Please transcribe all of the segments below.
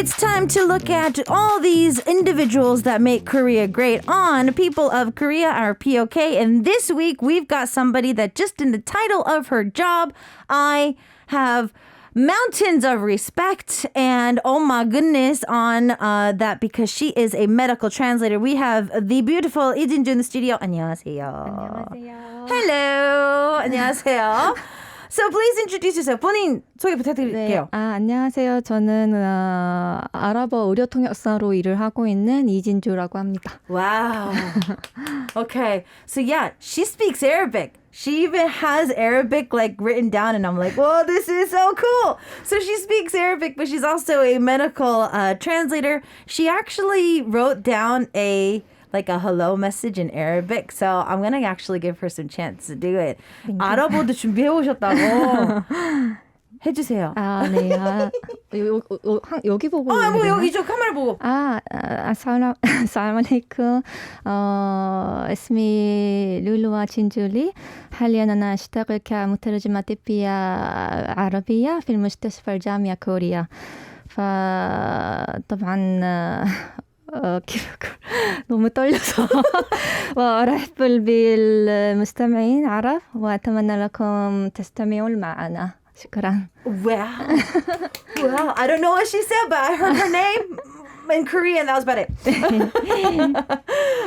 It's time to look at all these individuals that make Korea great on People of Korea, our POK. And this week, we've got somebody that just in the title of her job, I have mountains of respect and oh my goodness on that because she is a medical translator. We have the beautiful Lee Jinju in the studio. 안녕하세요. 안녕하세요. Hello. 안녕하세요. So please introduce yourself. 본인 소개 부탁드릴게요. 네, 안녕하세요. 저는 아랍어 의료 통역사로 일을 하고 있는 이진주라고 합니다. Wow. Okay. So yeah, she speaks Arabic. She even has Arabic like written down and I'm like, whoa, this is so cool. So she speaks Arabic, but she's also a medical translator. She actually wrote down a hello message in Arabic. So I'm going to actually give her some chance to do it. 아랍어도 준비해 오셨다고. 해주세요. 네. 여기 보고. 뭐 여기 저 카메라 보고. السلام عليكم. اسمي لولو تشنجولي. حاليا أنا أشتغل كمترجمة طبية عربية في المستشفى الجامعة كوريا. فطبعا 너무 떨려서 وأرحب بالمستمعين عرب وأتمنى لكم تستمعون معنا. شكرا. Wow. I don't know what she said, but I heard her name in Korean. That was about it.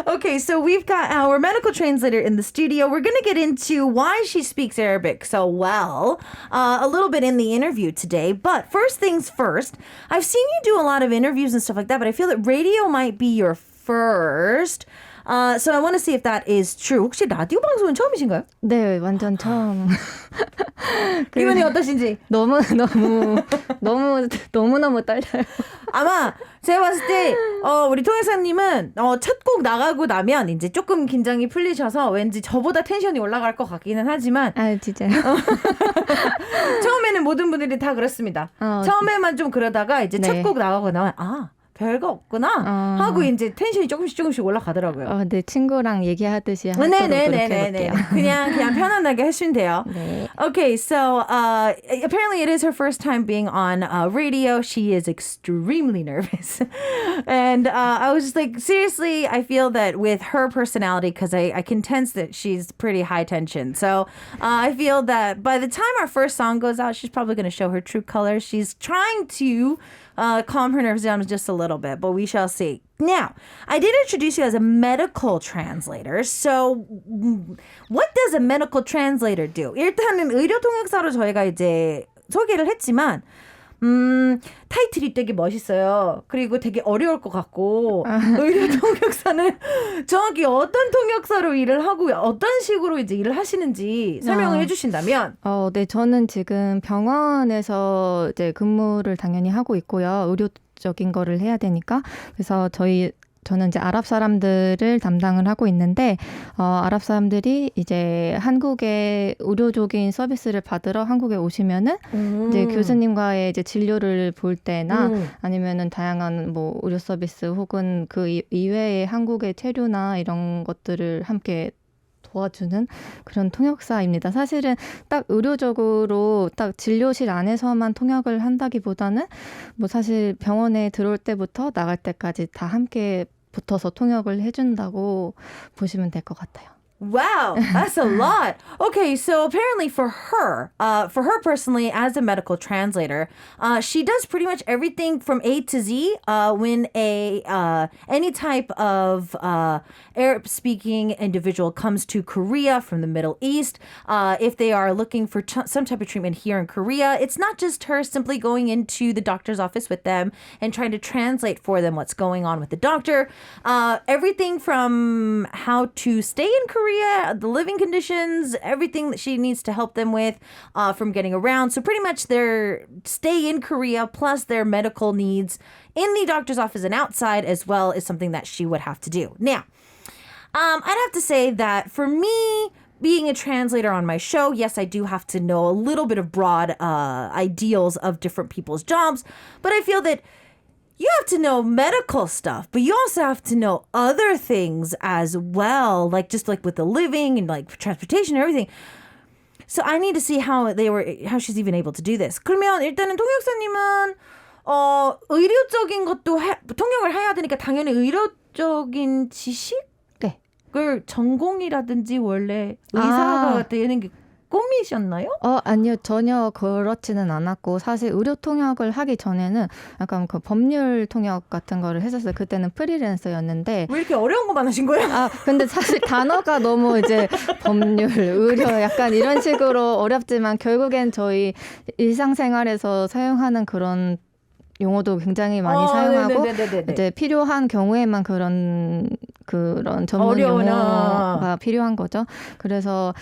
Okay, so we've got our medical translator in the studio. We're going to get into why she speaks Arabic so well a little bit in the interview today. But first things first, I've seen you do a lot of interviews and stuff like that, but I feel that radio might be your first. So I want to see if that is true. 혹시 라디오 방송은 처음이신가요? 네, 완전 처음. 기분이 어떠신지? 너무너무 떨려요. 아마 제가 봤을 때 우리 통역사님은 첫 곡 나가고 나면 이제 조금 긴장이 풀리셔서 왠지 저보다 텐션이 올라갈 것 같기는 하지만 진짜요? 처음에는 모든 분들이 다 그렇습니다. 처음에만 좀 그러다가 이제 첫 곡 나가고 나면 별거 없구나 하고 이제 텐션이 조금씩 올라가더라고요. 네, 친구랑 얘기하듯이 하도록 노력해볼게요. 그냥 편안하게 하시면 돼요. 네. Okay, so apparently it is her first time being on radio. She is extremely nervous. And I was just like, seriously, I feel that with her personality, because I can sense that she's pretty high tension. So I feel that by the time our first song goes out, she's probably going to show her true colors. She's trying to calm her nerves down just a little bit, but we shall see. Now, I did introduce you as a medical translator. So, what does a medical translator do? 일단은 의료 통역사로 저희가 이제 소개를 했지만, 타이틀이 되게 멋있어요. 그리고 되게 어려울 것 같고, 의료 통역사는 정확히 어떤 통역사로 일을 하고 어떤 식으로 이제 일을 하시는지 설명을 해주신다면? 네, 저는 지금 병원에서 이제 근무를 당연히 하고 있고요. 의료적인 거를 해야 되니까. 그래서 저는 이제 아랍 사람들을 담당을 하고 있는데, 아랍 사람들이 이제 한국의 의료적인 서비스를 받으러 한국에 오시면은, 이제 교수님과의 이제 진료를 볼 때나, 아니면은 다양한 뭐 의료 서비스 혹은 그 이외의 한국의 체류나 이런 것들을 함께 도와주는 그런 통역사입니다. 사실은 딱 의료적으로 딱 진료실 안에서만 통역을 한다기보다는 뭐 사실 병원에 들어올 때부터 나갈 때까지 다 함께 붙어서 통역을 해준다고 보시면 될 것 같아요. Wow, that's a lot. Okay, so apparently for her personally, as a medical translator, she does pretty much everything from A to Z. When any type of Arab-speaking individual comes to Korea from the Middle East, if they are looking for some type of treatment here in Korea, it's not just her simply going into the doctor's office with them and trying to translate for them what's going on with the doctor. Everything from how to stay in Korea, the living conditions, everything that she needs to help them with from getting around. So pretty much their stay in Korea plus their medical needs in the doctor's office and outside as well is something that she would have to do. Now, I'd have to say that for me, being a translator on my show, yes, I do have to know a little bit of broad ideals of different people's jobs, but I feel that you have to know medical stuff, but you also have to know other things as well, like just like with the living and like transportation and everything. So I need to see how she's even able to do this. 그러면 일단은 통역사님은 의료적인 것도 통역을 해야 되니까 당연히 의료적인 지식을 네. 전공이라든지 원래 의사가 되는 게 꿈이셨나요? 아니요. 전혀 그렇지는 않았고 사실 의료 통역을 하기 전에는 약간 그 법률 통역 같은 거를 했었어요. 그때는 프리랜서였는데 왜 이렇게 어려운 것만 하신 거예요? 근데 사실 단어가 너무 이제 법률, 의료 약간 이런 식으로 어렵지만 결국엔 저희 일상생활에서 사용하는 그런 용어도 굉장히 많이 사용하고 네네네네네. 이제 필요한 경우에만 그런 전문 어려운, 용어가 필요한 거죠. 그래서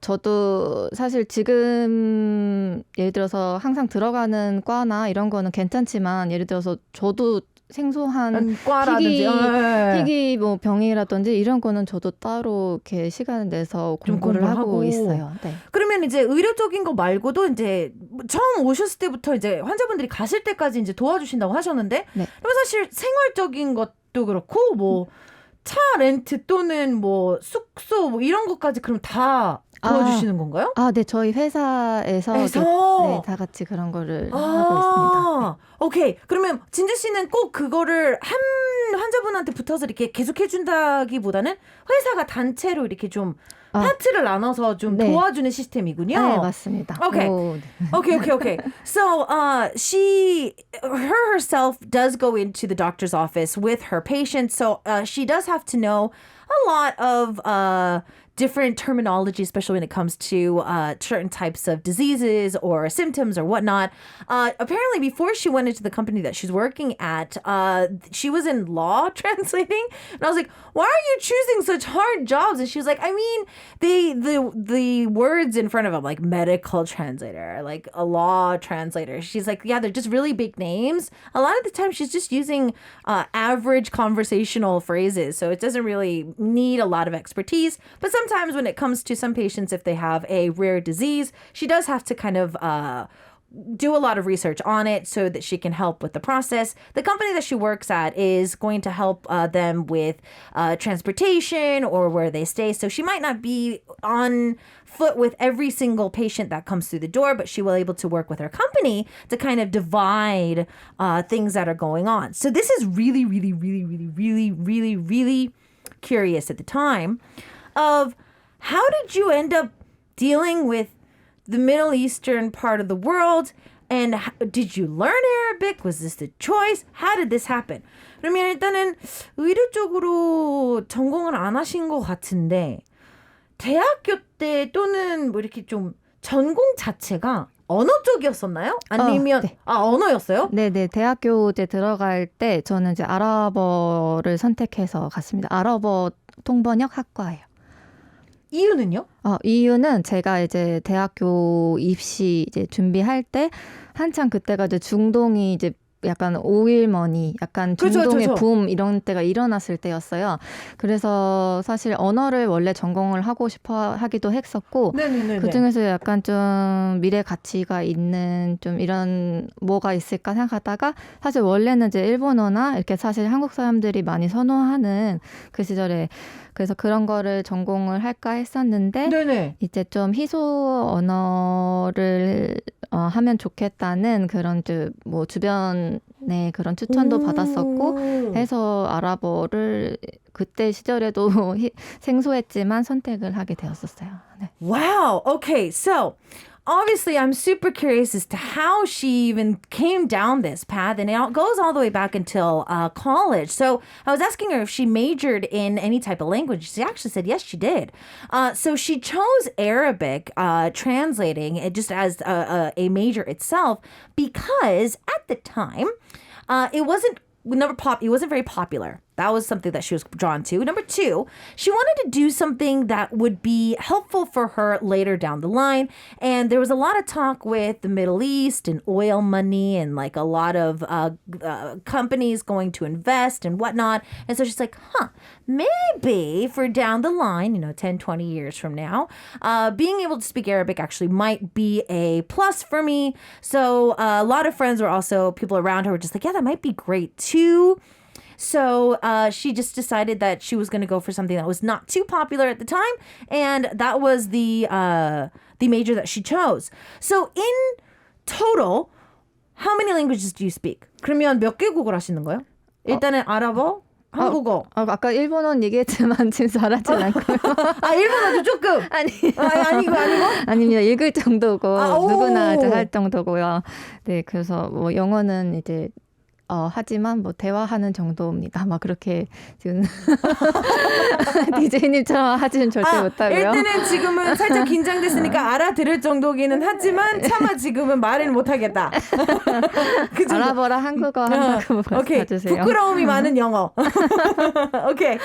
저도 사실 지금 예를 들어서 항상 들어가는 과나 이런 거는 괜찮지만 예를 들어서 저도 생소한 과라든지 희귀 뭐 병이라든지 이런 거는 저도 따로 이렇게 시간을 내서 공부를 하고 있어요. 네. 그러면 이제 의료적인 거 말고도 이제 처음 오셨을 때부터 이제 환자분들이 가실 때까지 이제 도와주신다고 하셨는데, 네. 그러면 사실 생활적인 것도 그렇고 뭐 차 렌트 또는 뭐 숙소 뭐 이런 것까지 그럼 다 도와주시는 건가요? 네. 저희 회사에서 네, 다 같이 그런 거를 하고 있습니다. 오케이. 그러면 진주 씨는 꼭 그거를 한 환자분한테 붙어서 이렇게 계속 해준다기보다는 회사가 단체로 이렇게 좀 파트를 나눠서 좀 도와주는 시스템이군요. 네, 맞습니다. Okay. Okay. So, she herself does go into the doctor's office with her patients. So, she does have to know a lot of different terminology, especially when it comes to certain types of diseases or symptoms or whatnot. Apparently, before she went into the company that she's working at, she was in law translating, and I was like, "Why are you choosing such hard jobs?" And she was like, "I mean, the words in front of them, like medical translator, like a law translator." She's like, "Yeah, they're just really big names. A lot of the time, she's just using average conversational phrases, so it doesn't really need a lot of expertise, but sometimes when it comes to some patients, if they have a rare disease, she does have to kind of do a lot of research on it so that she can help with the process. The company that she works at is going to help them with transportation or where they stay. So she might not be on foot with every single patient that comes through the door, but she will able to work with her company to kind of divide things that are going on. So this is really, really, really, really, really, really, really curious at the time of how did you end up dealing with the Middle Eastern part of the world, and did you learn Arabic? Was this the choice? How did this happen? 그러면 일단은 의료 쪽으로 전공을 안 하신 것 같은데 대학교 때 또는 뭐 이렇게 좀 전공 자체가 언어 쪽이었었나요? 아니면 네. 언어였어요? 네네. 대학교 이제 들어갈 때 저는 이제 아랍어를 선택해서 갔습니다. 아랍어 통번역 학과예요. 이유는요? 이유는 제가 이제 대학교 입시 이제 준비할 때 한창 그때가 이제 중동이 이제 약간 오일머니, 약간 중동의 붐 이런 때가 일어났을 때였어요. 그래서 사실 언어를 원래 전공을 하고 싶어 하기도 했었고, 그중에서 약간 좀 미래 가치가 있는 좀 이런 뭐가 있을까 생각하다가 사실 원래는 이제 일본어나 이렇게 사실 한국 사람들이 많이 선호하는 그 시절에 그래서 그런 거를 전공을 할까 했었는데 이제 좀 희소 언어를 하면 좋겠다는 그런 뭐 주변에 그런 추천도 받았었고 해서 아랍어를 그때 시절에도 생소했지만 선택을 하게 되었었어요. 네. Wow. Okay. So obviously, I'm super curious as to how she even came down this path, and it goes all the way back until college. So I was asking her if she majored in any type of language. She actually said yes, she did. So she chose Arabic, translating it just as a major itself because at the time, it wasn't very popular. That was something that she was drawn to. Number two, she wanted to do something that would be helpful for her later down the line. And there was a lot of talk with the Middle East and oil money and like a lot of companies going to invest and whatnot. And so she's like, maybe for down the line, 10, 20 years from now, being able to speak Arabic actually might be a plus for me. So a lot of friends were also, people around her were just like, yeah, that might be great too. So she just decided that she was going to go for something that was not too popular at the time, and that was the major that she chose. So in total, How many languages do you speak? 그러면 몇 개국을 하시는 거예요? 일단은 아랍어, 한국어. 아까 일본어는 얘기했지만 지금 잘하진 않고요. 일본어도 조금. 아니고. 아닙니다. 읽을 정도고 오. 누구나 이제 할 정도고요. 네, 그래서 뭐 영어는 이제 하지만 뭐 대화하는 정도입니다. 막 그렇게 지금 DJ님처럼 하지는 절대 못하고요. 일단은 지금은 살짝 긴장됐으니까 알아들을 정도기는 하지만 차마 지금은 말을 못하겠다. 그 정도. 아랍어랑 한국어 한다고 봐주세요. 부끄러움이 많은 영어. Okay.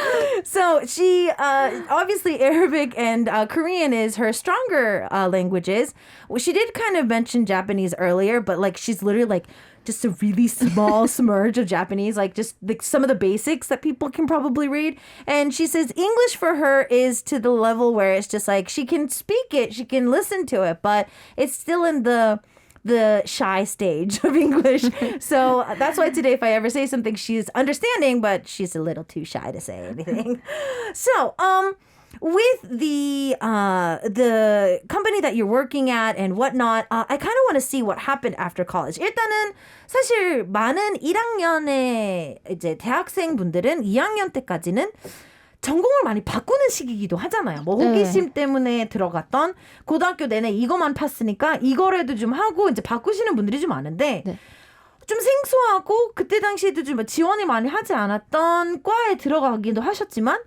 So she, obviously Arabic and Korean is her stronger languages. Well, she did kind of mention Japanese earlier, but like she's literally like just a really small smudge of Japanese, like just like some of the basics that people can probably read. And she says English for her is to the level where it's just like she can speak it, she can listen to it, but it's still in the shy stage of English. So that's why today, if I ever say something, she's understanding, but she's a little too shy to say anything. So, with the company that you're working at and whatnot, I kind of want to see what happened after college. 일단은 사실 많은 1학년의 이제 대학생분들은 2학년 때까지는 전공을 많이 바꾸는 시기이기도 하잖아요. 뭐 호기심 때문에 들어갔던 고등학교 내내 이거만 팠으니까 이거라도 좀 하고 이제 바꾸시는 분들이 좀 많은데 좀 생소하고 그때 당시에도 좀 지원이 많이 하지 않았던 과에 들어가기도 하셨지만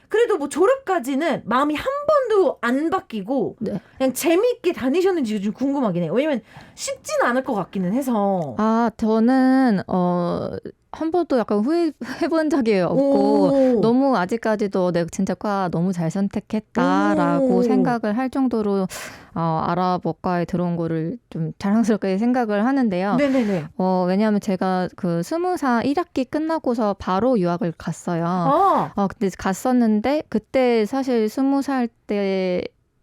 그래도 뭐 졸업까지는 마음이 한 번도 안 바뀌고 그냥 재미있게 다니셨는지 좀 궁금하긴 해요. 왜냐면 쉽지는 않을 것 같기는 해서. 저는 한 번도 약간 후회해본 적이 없고 너무 아직까지도 내가 진짜 과 너무 잘 선택했다라고 생각을 할 정도로 아랍어과에 들어온 거를 좀 자랑스럽게 생각을 하는데요. 네네네. 왜냐하면 제가 그 20살 1학기 끝나고서 바로 유학을 갔어요. 근데 갔었는데 그때 사실 20살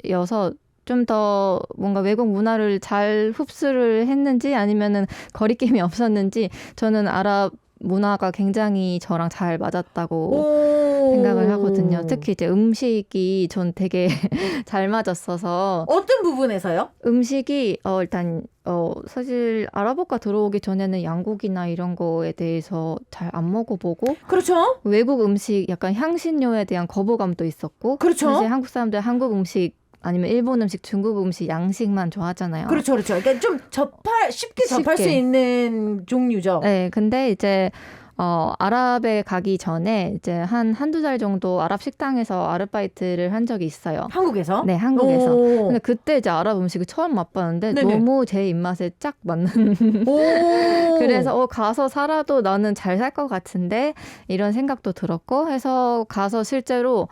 때여서 좀 더 뭔가 외국 문화를 잘 흡수를 했는지 아니면은 거리낌이 없었는지 저는 아랍 문화가 굉장히 저랑 잘 맞았다고 생각을 하거든요. 특히 이제 음식이 전 되게 잘 맞았어서. 어떤 부분에서요? 음식이 일단 사실 아랍어과 들어오기 전에는 양고기나 이런 거에 대해서 잘 안 먹어보고 그렇죠. 외국 음식 약간 향신료에 대한 거부감도 있었고 그렇죠. 사실 한국 사람들 한국 음식 아니면 일본 음식, 중국 음식, 양식만 좋아하잖아요. 그렇죠. 그러니까 좀 쉽게 접할 수 있는 종류죠. 네, 근데 이제 아랍에 가기 전에 이제 한두 달 정도 아랍 식당에서 아르바이트를 한 적이 있어요. 한국에서? 네, 한국에서. 근데 그때 이제 아랍 음식을 처음 맛봤는데 너무 제 입맛에 딱 맞는. 그래서 가서 살아도 나는 잘 살 것 같은데 이런 생각도 들었고 해서 가서 실제로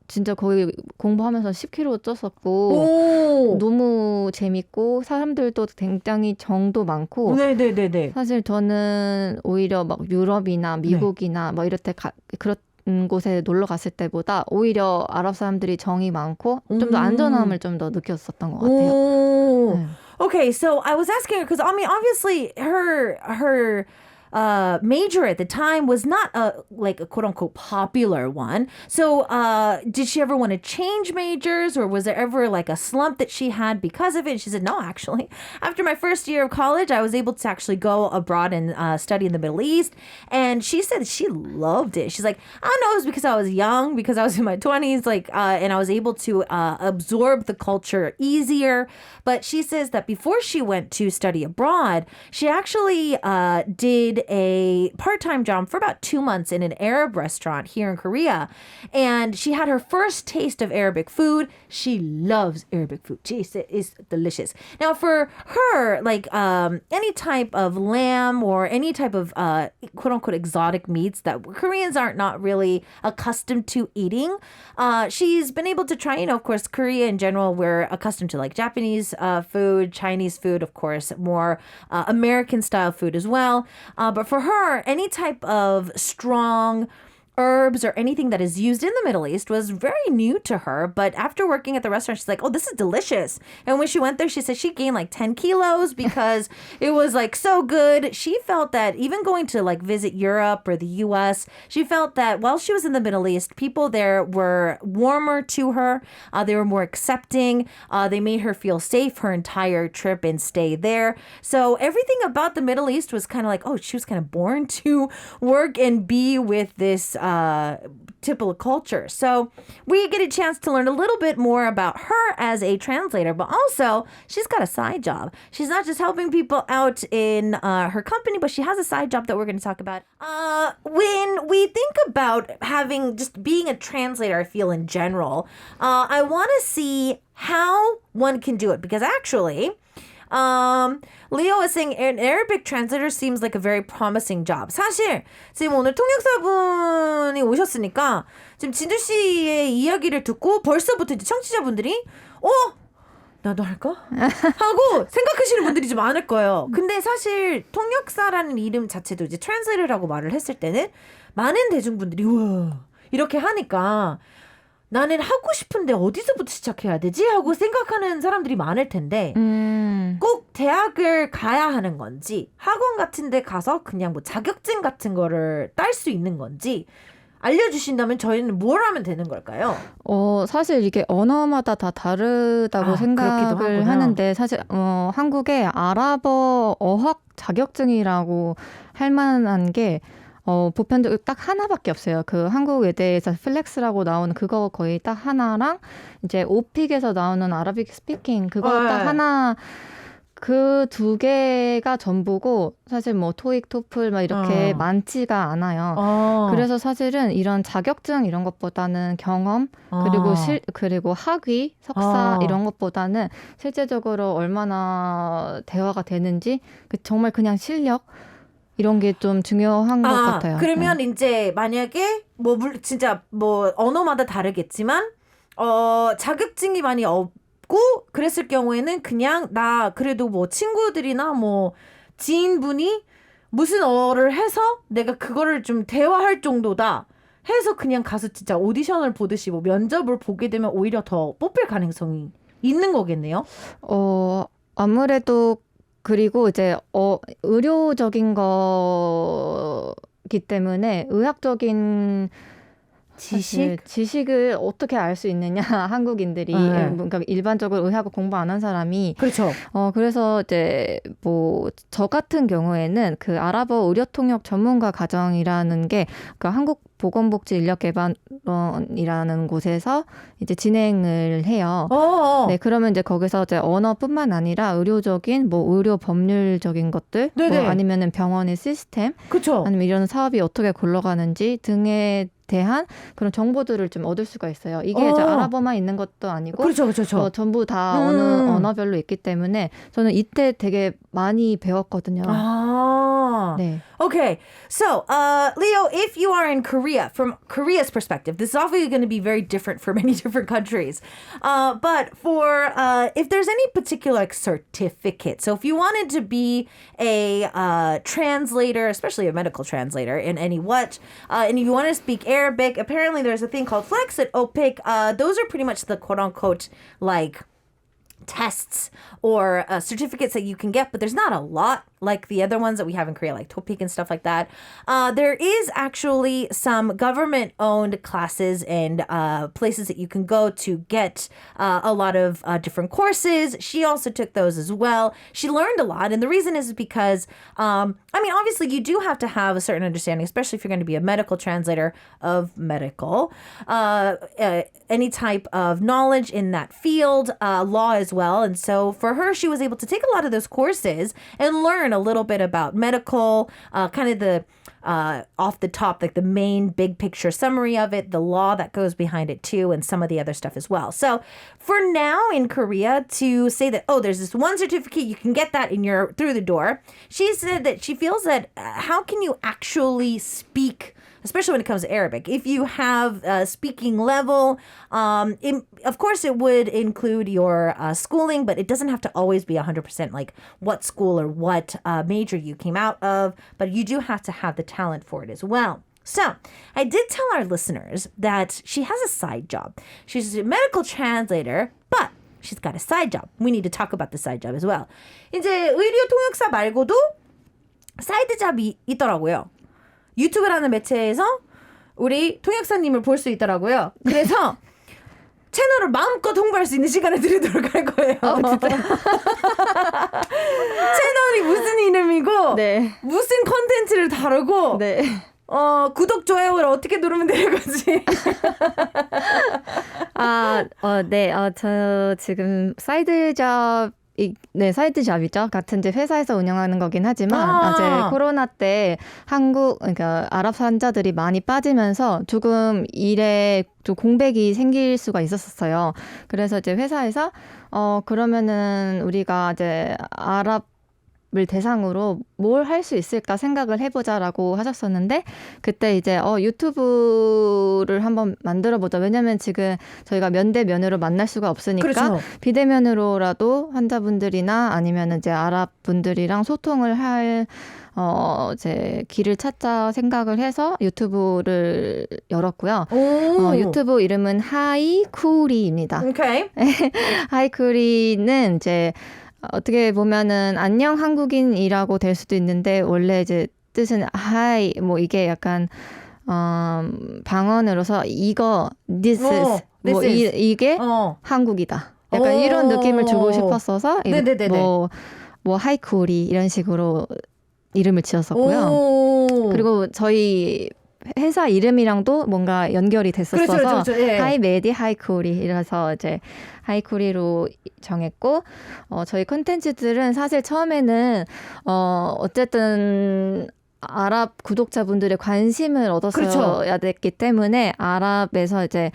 진짜 거의 공부하면서 10kg 쪘었고 너무 재밌고 사람들도 굉장히 정도 많고. 네네네네. 사실 저는 오히려 막 유럽이나 미국이나 뭐 이렇게 그런 곳에 놀러 갔을 때보다 오히려 아랍 사람들이 정이 많고 좀 더 안전함을 좀 더 느꼈었던 것 같아요. Okay, so I was asking her because I mean, obviously her major at the time was not like a quote unquote popular one. So did she ever want to change majors, or was there ever like a slump that she had because of it? She said, no, actually, after my first year of college, I was able to actually go abroad and study in the Middle East. And she said she loved it. She's like, I don't know, it was because I was young, because I was in my 20s, like, and I was able to absorb the culture easier. But she says that before she went to study abroad, she actually did a part-time job for about 2 months in an Arab restaurant here in Korea. And she had her first taste of Arabic food. She loves Arabic food. Jeez, it is delicious. Now for her, like any type of lamb or any type of quote-unquote exotic meats that Koreans aren't not really accustomed to eating, she's been able to try, of course, Korea in general, we're accustomed to like Japanese food, Chinese food, of course, more American style food as well. But for her, any type of strong herbs or anything that is used in the Middle East was very new to her. But after working at the restaurant, she's like, oh, this is delicious. And when she went there, she said she gained like 10 kilos because it was like so good. She felt that even going to like visit Europe or the US, she felt that while she was in the Middle East, people there were warmer to her. They were more accepting. They made her feel safe her entire trip and stay there. So everything about the Middle East was kind of like, oh, she was kind of born to work and be with this typical culture. So we get a chance to learn a little bit more about her as a translator, but also she's got a side job. She's not just helping people out in her company, but she has a side job that we're going to talk about. When we think about having just being a translator, I feel in general, I want to see how one can do it because actually, Leo is saying an Arabic translator seems like a very promising job. 사실 지금 오늘 통역사분이 오셨으니까 지금 진주 씨의 이야기를 듣고 벌써부터 이제 청취자분들이 나도 할까? 하고 생각하시는 분들이 좀 많을 거예요. 근데 사실 통역사라는 이름 자체도 이제 translator라고 말을 했을 때는 많은 대중분들이 우와 이렇게 하니까 나는 하고 싶은데 어디서부터 시작해야 되지? 하고 생각하는 사람들이 많을 텐데 꼭 대학을 가야 하는 건지 학원 같은 데 가서 그냥 뭐 자격증 같은 거를 딸 수 있는 건지 알려주신다면 저희는 뭘 하면 되는 걸까요? 사실 이게 언어마다 다 다르다고 생각을 하는데 사실 한국에 아랍어 어학 자격증이라고 할 만한 게 보편적으로 딱 하나밖에 없어요. 그 한국 외대에서 플렉스라고 나오는 그거 거의 딱 하나랑 이제 오픽에서 나오는 아라빅 스피킹 그거 딱 하나 그 두 개가 전부고 사실 뭐 토익, 토플 막 이렇게 많지가 않아요. 그래서 사실은 이런 자격증 이런 것보다는 경험 그리고 학위, 석사 이런 것보다는 실제적으로 얼마나 대화가 되는지 정말 그냥 실력 이런 게 좀 중요한 것 같아요. 그러면 이제 만약에 진짜 언어마다 다르겠지만 자격증이 많이 없고 그랬을 경우에는 그냥 나 그래도 뭐 친구들이나 뭐 지인분이 무슨 어를 해서 내가 그거를 좀 대화할 정도다 해서 그냥 가서 진짜 오디션을 보듯이 뭐 면접을 보게 되면 오히려 더 뽑힐 가능성이 있는 거겠네요. 아무래도 그리고 이제 의료적인 거기 때문에 의학적인 지식을 어떻게 알 수 있느냐 한국인들이 그러니까 일반적으로 의학을 공부 안 한 사람이 그렇죠. 그래서 이제 뭐 저 같은 경우에는 그 아랍어 의료통역 전문가 과정이라는 게 그러니까 한국보건복지인력개발원이라는 곳에서 이제 진행을 해요. 네, 그러면 이제 거기서 이제 언어뿐만 아니라 의료적인 뭐 의료 법률적인 것들, 뭐 아니면은 병원의 시스템, 그쵸. 아니면 이런 사업이 어떻게 굴러가는지 등에 대한 그런 정보들을 좀 얻을 수가 있어요. 이게 이제 아랍어만 있는 것도 아니고 그렇죠. 전부 다 어느 언어별로 있기 때문에 저는 이때 되게 많이 배웠거든요. 네. Okay, so Leo, if you are in Korea, from Korea's perspective, this is obviously going to be very different for many different countries. But for if there's any particular certificate, so if you wanted to be a translator, especially a medical translator in any and if you want to speak Arabic, apparently there's a thing called Flex at OPIC. Those are pretty much the quote unquote like tests or certificates that you can get, but there's not a lot like the other ones that we have in Korea, like TOPIK and stuff like that. There is actually some government-owned classes and places that you can go to get a lot of different courses. She also took those as well. She learned a lot, and the reason is because, obviously you do have to have a certain understanding, especially if you're going to be a medical translator of medical, any type of knowledge in that field, law as well. And so for her, she was able to take a lot of those courses and learn a little bit about medical, kind of the off the top, like the main big picture summary of it, the law that goes behind it too, and some of the other stuff as well. So for now in Korea, to say that, there's this one certificate, you can get that and you're through the door. She said that she feels that how can you actually speak, especially when it comes to Arabic, if you have a speaking level, of course it would include your schooling, but it doesn't have to always be 100% like what school or what major you came out of, but you do have to have the talent for it as well. So I did tell our listeners that she has a side job. She's a medical translator, but she's got a side job. We need to talk about the side job as well. 이제 의료 통역사 말고도 사이드 잡이 있더라고요. 유튜브라는 매체에서 우리 통역사님을 볼 수 있더라고요. 그래서 채널을 마음껏 홍보할 수 있는 시간을 드리도록 할 거예요. 채널이 무슨 이름이고 네. 무슨 컨텐츠를 다루고 네. 구독, 좋아요를 어떻게 누르면 되는 거지? 네. 저 지금 사이드 잡이죠. 같은 이제 회사에서 운영하는 거긴 하지만 이제 코로나 때 그러니까 아랍 환자들이 많이 빠지면서 조금 일에 좀 공백이 생길 수가 있었어요. 그래서 이제 회사에서 그러면은 우리가 이제 아랍을 대상으로 뭘 할 수 있을까 생각을 해보자라고 하셨었는데 그때 이제 유튜브를 한번 만들어보자. 왜냐면 지금 저희가 면대면으로 만날 수가 없으니까 그렇죠. 비대면으로라도 환자분들이나 아니면 이제 아랍 분들이랑 소통을 할 이제 길을 찾자 생각을 해서 유튜브를 열었고요. 유튜브 이름은 하이쿠리입니다. 오케이. 하이쿠리는 이제 어떻게 보면은 안녕 한국인이라고 될 수도 있는데 원래 이제 뜻은 하이 뭐 이게 약간 방언으로서 이거 this is 뭐 이게 한국이다. 약간 이런 느낌을 주고 싶었어서 뭐 하이쿠리 이런 식으로 이름을 지었었고요. 그리고 저희 회사 이름이랑도 뭔가 연결이 됐었어서 그렇죠. 예. 하이메디 하이쿠리 이라서 이제 하이쿠리로 정했고 저희 콘텐츠들은 사실 처음에는 어쨌든 아랍 구독자분들의 관심을 얻었어야 그렇죠. 됐기 때문에 아랍에서 이제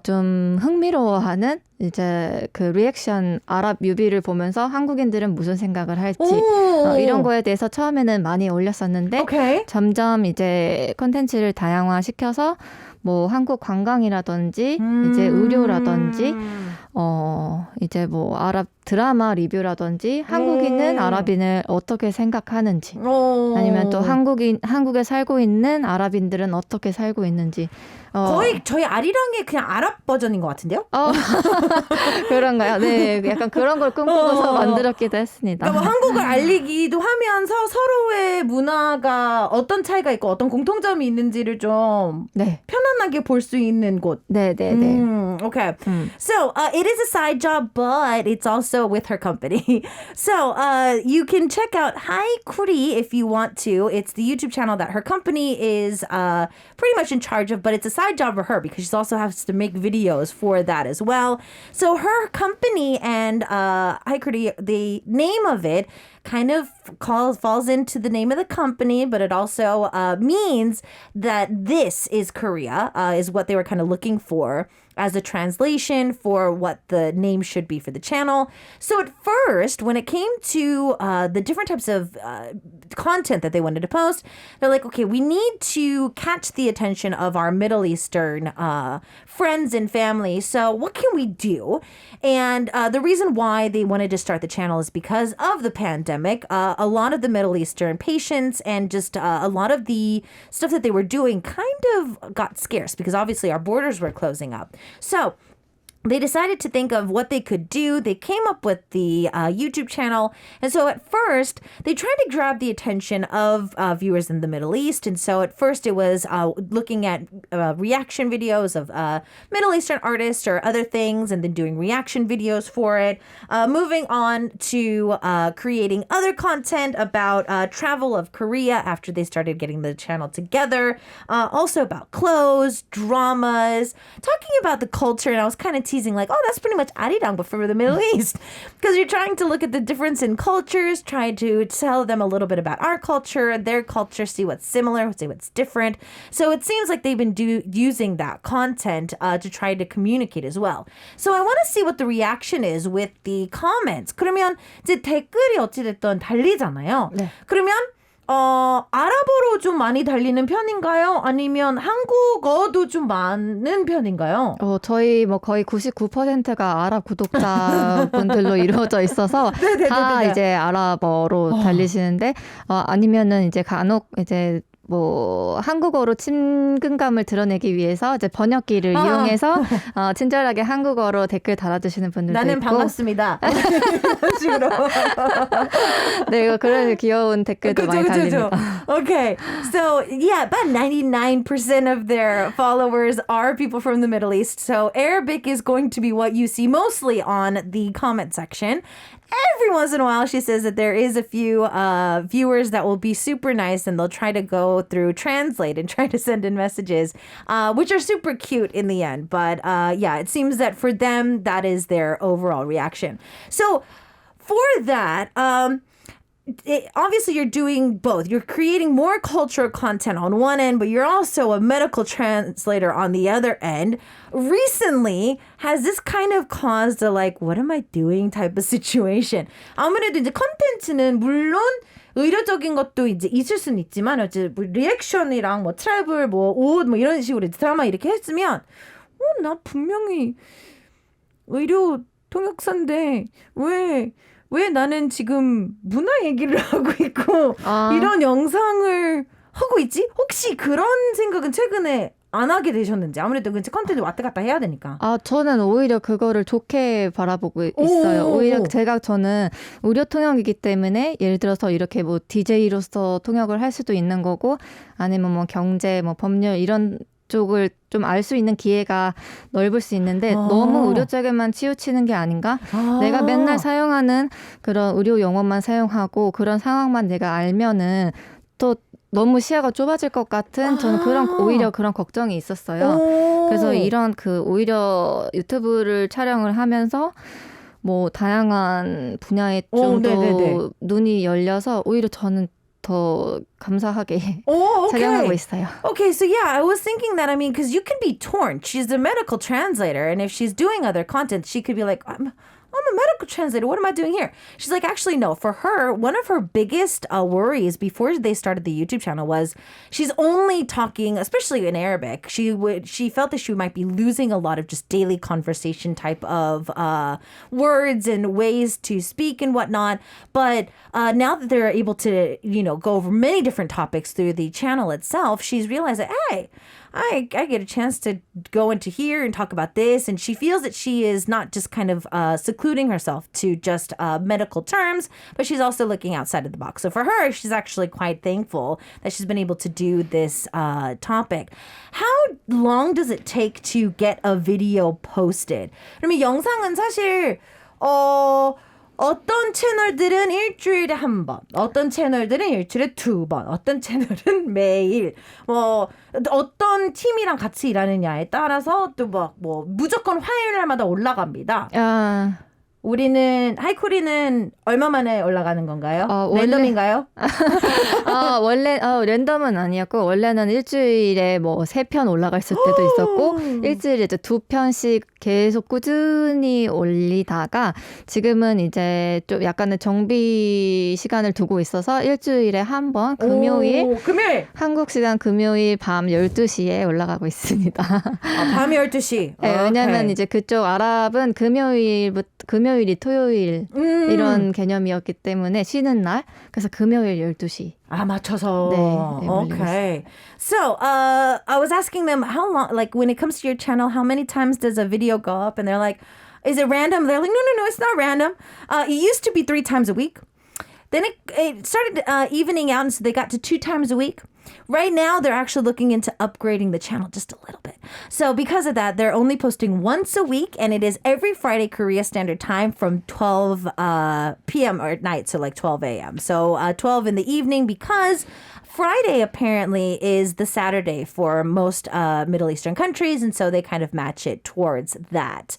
좀 흥미로워하는 이제 그 리액션 아랍 뮤비를 보면서 한국인들은 무슨 생각을 할지 이런 거에 대해서 처음에는 많이 올렸었는데 점점 이제 콘텐츠를 다양화시켜서 뭐 한국 관광이라든지 이제 의료라든지 이제 뭐 아랍 드라마 리뷰라든지 한국인은 아랍인을 어떻게 생각하는지 아니면 또 한국에 살고 있는 아랍인들은 어떻게 살고 있는지 거의 저희 아리랑의 그냥 아랍 버전인 것 같은데요? 그런가요? 네, 약간 그런 걸 꿈꾸고서 만들었기도 했습니다. 그러니까 뭐 한국을 알리기도 하면서 서로의 문화가 어떤 차이가 있고 어떤 공통점이 있는지를 좀 편안하게 볼 수 있는 곳. 네. Okay. So it is a side job, but it's also with her company. So you can check out Hi Kuri if you want to. It's the YouTube channel that her company is pretty much in charge of, but it's a side job for her because she also has to make videos for that as well. So her company and Hi Kuri, the name of it kind of falls into the name of the company, but it also means that this is Korea, is what they were kind of looking for as a translation for what the name should be for the channel. So at first, when it came to the different types of content that they wanted to post, they're like, okay, we need to catch the attention of our Middle Eastern friends and family. So what can we do? And the reason why they wanted to start the channel is because of the pandemic. A lot of the Middle Eastern patients and just a lot of the stuff that they were doing kind of got scarce because obviously our borders were closing up. So they decided to think of what they could do. They came up with the YouTube channel. And so at first, they tried to grab the attention of viewers in the Middle East. And so at first, it was looking at reaction videos of Middle Eastern artists or other things and then doing reaction videos for it. Moving on to creating other content about travel of Korea after they started getting the channel together. Also about clothes, dramas, talking about the culture. And I was kind of teasing like, oh, that's pretty much Arirang, but for the Middle East. Because you're trying to look at the difference in cultures, try to tell them a little bit about our culture, their culture, see what's similar, see what's different. So it seems like they've been using that content to try to communicate as well. So I want to see what the reaction is with the comments. 그러면 이제 댓글이 어찌됐든 달리잖아요. 네. 그러면 아랍어로 좀 많이 달리는 편인가요? 아니면 한국어도 좀 많은 편인가요? 저희 뭐 거의 99%가 아랍 구독자분들로 이루어져 있어서 다 이제 아랍어로 달리시는데 아니면은 이제 간혹 이제 뭐 한국어로 친근감을 드러내기 위해서 이제 번역기를 이용해서 친절하게 한국어로 댓글 달아주시는 분들도 나는 있고 반갑습니다. 이런 식으로. 네, 그런 귀여운 댓글도 많이 달립니다. Okay, so yeah, about 99% of their followers are people from the Middle East. So Arabic is going to be what you see mostly on the comment section. Every once in a while, she says that there is a few viewers that will be super nice and they'll try to go through Translate and try to send in messages, which are super cute in the end. But yeah, it seems that for them, that is their overall reaction. So for that, obviously you're doing both. You're creating more cultural content on one end, but you're also a medical translator on the other end. Recently, has this kind of caused a like, what am I doing type of situation? 아무래도 이제 컨텐츠는 물론 의료적인 것도 이제 있을 수는 있지만 이제 뭐 리액션이랑 뭐 트래블 뭐 옷 뭐 이런 식으로 드라마 이렇게 했으면 나 분명히 의료 통역사인데 왜 나는 지금 문화 얘기를 하고 있고 이런 영상을 하고 있지? 혹시 그런 생각은 최근에 안 하게 되셨는지 아무래도 이제 컨텐츠 왔다 갔다 해야 되니까. 저는 오히려 그거를 좋게 바라보고 있어요. 오히려 저는 의료 통역이기 때문에 예를 들어서 이렇게 뭐 DJ로서 통역을 할 수도 있는 거고 아니면 뭐 경제, 뭐 법률 이런 쪽을 좀 알 수 있는 기회가 넓을 수 있는데 너무 의료 쪽에만 치우치는 게 아닌가? 내가 맨날 사용하는 그런 의료 용어만 사용하고 그런 상황만 내가 알면은 또 너무 시야가 좁아질 것 같은 저는 오히려 그런 걱정이 있었어요. 그래서 이런 오히려 유튜브를 촬영을 하면서 뭐 다양한 분야에 좀 더 눈이 열려서 오히려 저는 더 감사하게 촬영하고 있어요. Okay, so yeah, I was thinking that, I mean, because you can be torn. She's a medical translator, and if she's doing other content, she could be like, I'm a medical translator. What am I doing here? She's like, actually, no. For her, one of her biggest worries before they started the YouTube channel was she's only talking, especially in Arabic. She felt that she might be losing a lot of just daily conversation type of words and ways to speak and whatnot. But now that they're able to, go over many different topics through the channel itself, she's realized that, hey, I get a chance to go into here and talk about this. And she feels that she is not just kind of secluding herself to just medical terms, but she's also looking outside of the box. So for her, she's actually quite thankful that she's been able to do this topic. How long does it take to get a video posted? 그러면 영상은 사실 어떤 채널들은 일주일에 한 번, 어떤 채널들은 일주일에 두 번, 어떤 채널은 매일, 뭐 어떤 팀이랑 같이 일하느냐에 따라서 또 뭐 무조건 화요일 날마다 올라갑니다. 우리는 하이쿠리는 얼마 만에 올라가는 건가요? 랜덤인가요? 원래 랜덤은 아니었고 원래는 일주일에 뭐 3편 올라갈 때도 있었고 일주일에 이제 2편씩 계속 꾸준히 올리다가 지금은 이제 좀 약간의 정비 시간을 두고 있어서 일주일에 한 번 금요일 한국 시간 금요일 밤 12시에 올라가고 있습니다. 밤 12시. 네, 왜냐면 이제 그쪽 아랍은 금요일이 토요일 이런 개념이었기 때문에 쉬는 날. 그래서 금요일 12시. 맞춰서. 네, okay. So, I was asking them how long, like when it comes to your channel, how many times does a video go up? And they're like, is it random? They're like, no, it's not random. It used to be 3 times a week. Then it started evening out, and so they got to 2 times a week. Right now, they're actually looking into upgrading the channel just a little bit. So because of that, they're only posting once a week, and it is every Friday Korea Standard Time from 12 p.m. or at night, so like 12 a.m. So 12 in the evening because Friday apparently is the Saturday for most Middle Eastern countries, and so they kind of match it towards that.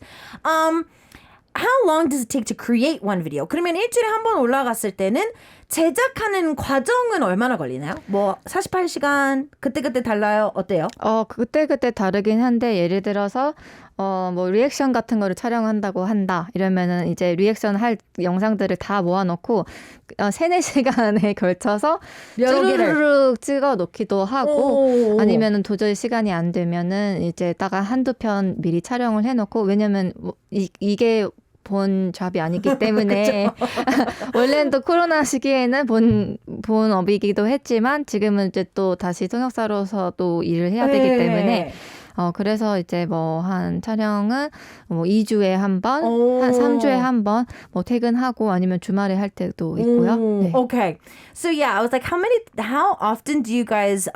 How long does it take to create one video? 그러면 일주일에 한 번 올라갔을 때는 제작하는 과정은 얼마나 걸리나요? 뭐 48시간 그때그때 달라요? 어때요? 그때그때 다르긴 한데 예를 들어서 뭐 리액션 같은 거를 촬영한다고 한다. 이러면은 이제 리액션 할 영상들을 다 모아놓고 3-4시간에 걸쳐서 쭈루루룩 찍어 놓기도 하고 아니면은 도저히 시간이 안 되면은 이제 다가 한두 편 미리 촬영을 해놓고 왜냐면 이게 본 잡이 아니기 때문에 원래는 또 코로나 시기에는 본업이기도 했지만 지금은 이제 또 다시 통역사로서 또 일을 해야 되기 때문에 그래서 이제 뭐 한 촬영은 뭐 2주에 한 번, 한 3주에 한 번 뭐 퇴근하고 아니면 주말에 할 때도 있고요. 네. Okay. So yeah, I was like, how often do you guys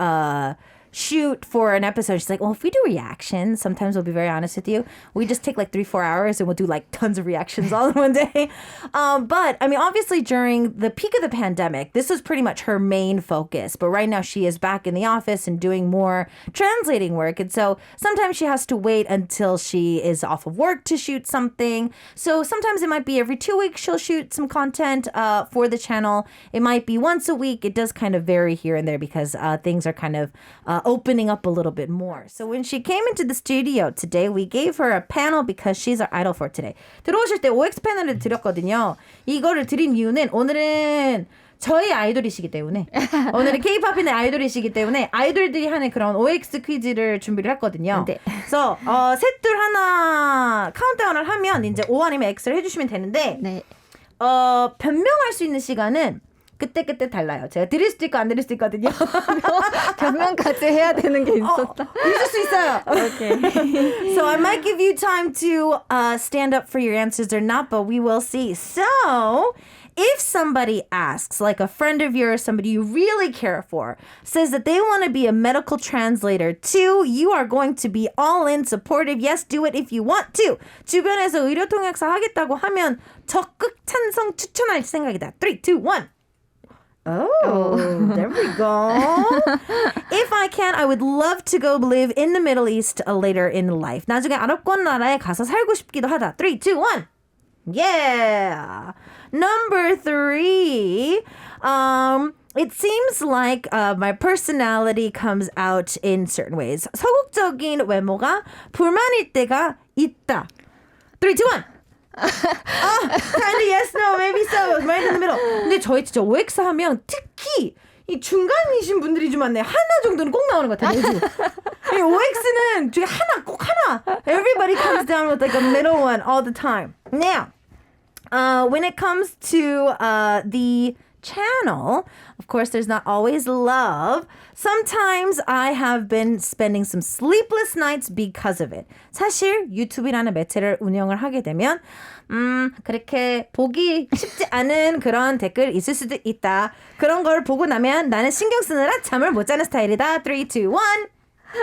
shoot for an episode? She's like, well, if we do reactions, sometimes we'll be very honest with you. We just take like 3-4 hours and we'll do like tons of reactions all in one day. But I mean, obviously during the peak of the pandemic, this was pretty much her main focus. But right now she is back in the office and doing more translating work. And so sometimes she has to wait until she is off of work to shoot something. So sometimes it might be every 2 weeks she'll shoot some content for the channel. It might be once a week. It does kind of vary here and there because things are kind of opening up a little bit more. So when she came into the studio today, we gave her a panel because she's our idol for today. 들어오실 때 OX 패널을 드렸거든요. 이거를 드린 이유는 오늘은 저희 아이돌이시기 때문에 오늘은 K-팝인의 아이돌이시기 때문에 아이돌들이 하는 그런 OX 퀴즈를 준비를 했거든요. 네. 그래서 셋둘 하나 카운트다운을 하면 이제 O 아니면 X를 해주시면 되는데 네. 변명할 수 있는 시간은 그때 달라요. 제가 드릴 수도 있고 안 드릴 수도 있거든요. 변명까지 해야 되는 게 있었다. 있을 수 있어요. Okay. So I might give you time to stand up for your answers or not, but we will see. So if somebody asks, like a friend of yours, somebody you really care for, says that they want to be a medical translator too, you are going to be all in, supportive. Yes, do it if you want to. 주변에서 의료 통역사 하겠다고 하면 적극 찬성 추천할 생각이다. 3, 2, 1. Oh, there we go. If I can, I would love to go live in the Middle East later in life. 나중에 아랍권 나라에 가서 살고 싶기도 하다. 3, 2, 1. Yeah. Number 3. It seems like my personality comes out in certain ways. 서국적인 외모가 불만일 때가 있다. 3, 2, 1. kind of yes, no, maybe so. Right in the middle. 근데 저희 진짜 OX 하면 특히 이 중간이신 분들이 좀 많네. 하나 정도는 꼭 나오는 것 같아요. 이 OX는 중에 꼭 하나. Everybody comes down with like a middle one all the time. Now, when it comes to the channel, of course, there's not always love. Sometimes I have been spending some sleepless nights because of it. 사실 유튜브라는 매체를 운영을 하게 되면 그렇게 보기 쉽지 않은 그런 댓글 있을 수도 있다. 그런 걸 보고 나면 나는 신경 쓰느라 잠을 못 자는 스타일이다. 3, 2, 1.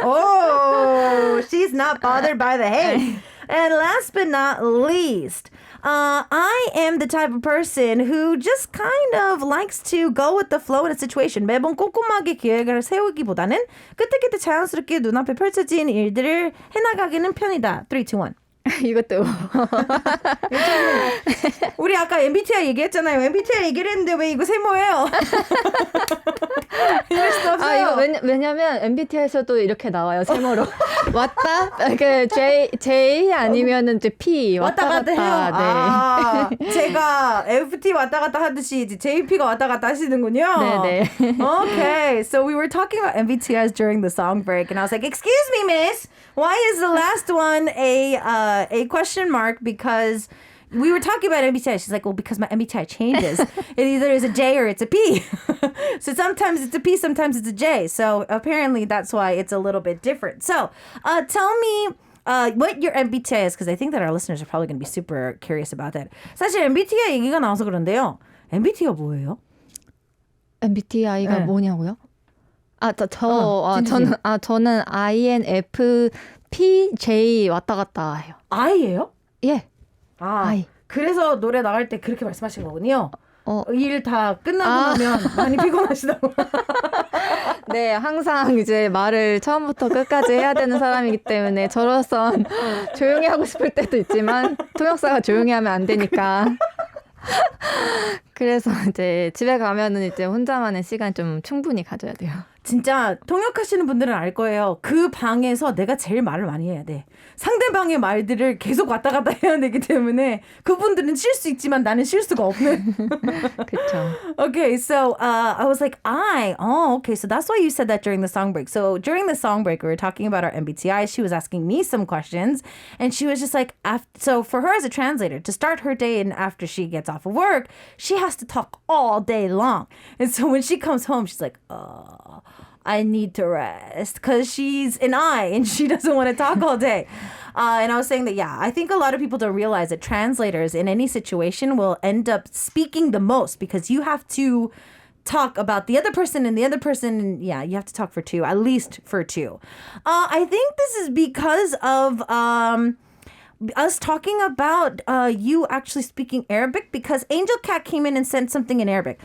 Oh, she's not bothered by the hate. And last but not least, I am the type of person who just kind of likes to go with the flow in a situation. 매번 꼼꼼하게 계획을 세우기보다는 그때그때 자연스럽게 눈앞에 펼쳐진 일들을 해나가기는 편이다. 3, 2, 1. 이것도 우리 아까 MBTI 얘기했잖아요. MBTI 얘기를 했는데 왜 이거 세모예요? 이럴 수 없어요. 이거 왜냐면 MBTI에서도 이렇게 나와요. 세모로 왔다. 그 J 아니면은 이제 P 왔다 갔다 해요. 네. 제가 FT 왔다 갔다 하듯이 이제 JP가 왔다 갔다 하시는군요. 네네. Okay, so we were talking about MBTIs during the song break, and I was like, "Excuse me, miss, why is the last one a question mark?" Because we were talking about MBTI. She's like, well, because my MBTI changes. It either is a J or it's a P. So sometimes it's a P, sometimes it's a J. So apparently that's why it's a little bit different. So tell me what your MBTI is, because I think that our listeners are probably going to be super curious about that. 사실 MBTI 얘기가 나와서 그런데요. MBTI가 뭐예요? MBTI가 네. 뭐냐고요? 저는 INFPJ 왔다 갔다 해요. I예요? 예. I. 그래서 노래 나갈 때 그렇게 말씀하신 거군요. 일 다 끝나고 나면 많이 피곤하시다고. 네, 항상 이제 말을 처음부터 끝까지 해야 되는 사람이기 때문에 저로선 조용히 하고 싶을 때도 있지만 통역사가 조용히 하면 안 되니까. 그래서 이제 집에 가면은 이제 혼자만의 시간 좀 충분히 가져야 돼요. 진짜 통역하시는 분들은 알 거예요. 그 방에서 내가 제일 말을 많이 해야 돼. 상대방의 말들을 계속 왔다 갔다 해야 되기 때문에 그분들은 쉴 수 있지만 나는 쉴 수가 없는. 그렇죠. Okay, so I was like, okay, so that's why you said that during the song break. So during the song break, we were talking about our MBTI. She was asking me some questions, and she was just like, so for her as a translator, to start her day and after she gets off of work, she has to talk all day long. And so when she comes home, she's like, I need to rest because she's an I and she doesn't want to talk all day. And I was saying that, yeah, I think a lot of people don't realize that translators in any situation will end up speaking the most because you have to talk about the other person and the other person. And yeah, you have to talk for two, at least for two. I think this is because of us talking about you actually speaking Arabic because Angel Cat came in and sent something in Arabic.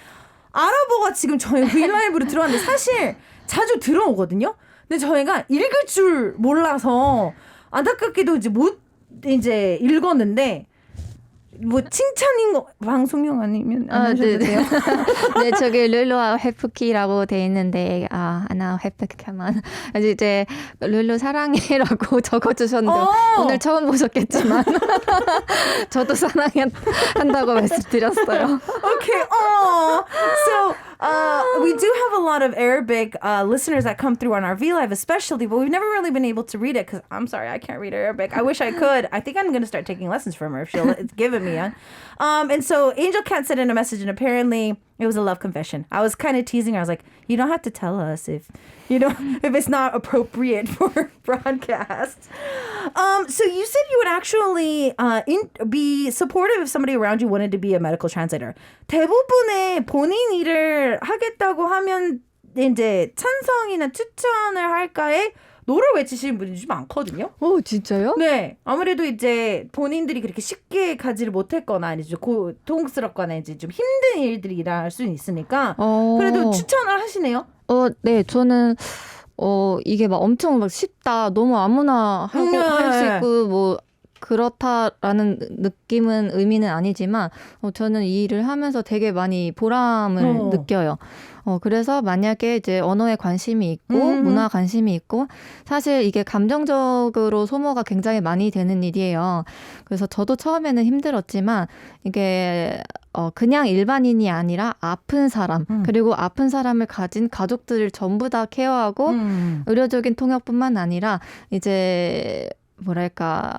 아랍어가 지금 저희 브이라이브로 들어왔는데 사실 자주 들어오거든요. 근데 저희가 읽을 줄 몰라서 안타깝게도 이제 읽었는데 뭐 칭찬인 거 방송용 아니면 안 하셔도 돼요. 네, 저기 룰루와 회프키라고 돼 있는데 아나 회프키만 이제 룰루 사랑해라고 적어주셨는데 오늘 처음 보셨겠지만 저도 사랑한다고 말씀드렸어요. Okay. So we do have a lot of Arabic listeners that come through on our V Live, especially, but we've never really been able to read it because I'm sorry, I can't read Arabic. I wish I could. I think I'm going to start taking lessons from her if she'll give it me. And so Angel Cat sent in a message, and apparently it was a love confession. I was kind of teasing her. I was like, you don't have to tell us if it's not appropriate for broadcast. So you said you would actually be supportive if somebody around you wanted to be a medical translator. 대부분의 본인 일을 하겠다고 하면 이제 찬성이나 추천을 할까에 노를 외치시는 분이 좀 많거든요. 오, 진짜요? 네. 아무래도 이제 본인들이 그렇게 쉽게 가지를 못했거나 아니죠. 고통스럽거나 이제 좀 힘든 일들이 일할 수는 있으니까 그래도 추천을 하시네요. 네. 저는 이게 막 엄청 막 쉽다. 너무 아무나 할 수 있고 뭐 그렇다라는 느낌은 의미는 아니지만 저는 이 일을 하면서 되게 많이 보람을 느껴요. 그래서 만약에 이제 언어에 관심이 있고 문화 관심이 있고 사실 이게 감정적으로 소모가 굉장히 많이 되는 일이에요. 그래서 저도 처음에는 힘들었지만 이게 그냥 일반인이 아니라 아픈 사람 그리고 아픈 사람을 가진 가족들을 전부 다 케어하고 의료적인 통역뿐만 아니라 이제 뭐랄까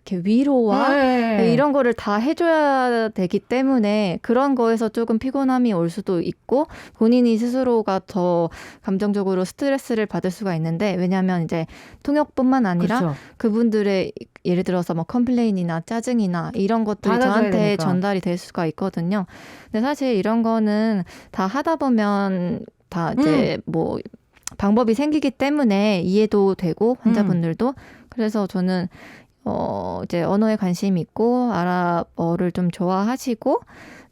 이렇게 위로와 이런 거를 다 해줘야 되기 때문에 그런 거에서 조금 피곤함이 올 수도 있고 본인이 스스로가 더 감정적으로 스트레스를 받을 수가 있는데 왜냐하면 이제 통역뿐만 아니라 그렇죠. 그분들의 예를 들어서 뭐 컴플레인이나 짜증이나 이런 것들이 저한테 되니까. 전달이 될 수가 있거든요. 근데 사실 이런 거는 다 하다 보면 다 이제 뭐 방법이 생기기 때문에 이해도 되고 환자분들도 그래서 저는 이제 언어에 관심이 있고 아랍어를 좀 좋아하시고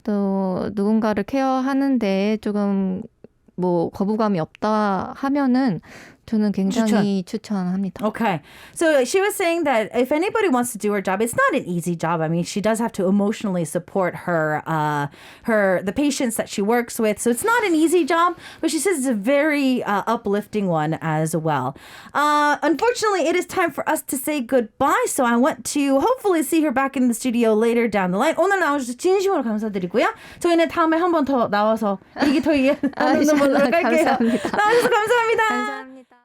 또 누군가를 케어하는데 조금 뭐 거부감이 없다 하면은 저는 굉장히 추천합니다. Okay. So she was saying that if anybody wants to do her job, it's not an easy job. I mean, she does have to emotionally support the patients that she works with. So it's not an easy job, but she says it's a very uplifting one as well. Unfortunately, it is time for us to say goodbye. So I want to hopefully see her back in the studio later down the line. 오늘 나와주셔서 진심으로 감사드리고요. 저희는 다음에 한 번 더 나와서 얘기 더 나누는 걸로 갈게요. 감사합니다. 나와주셔서 감사합니다. 감사합니다.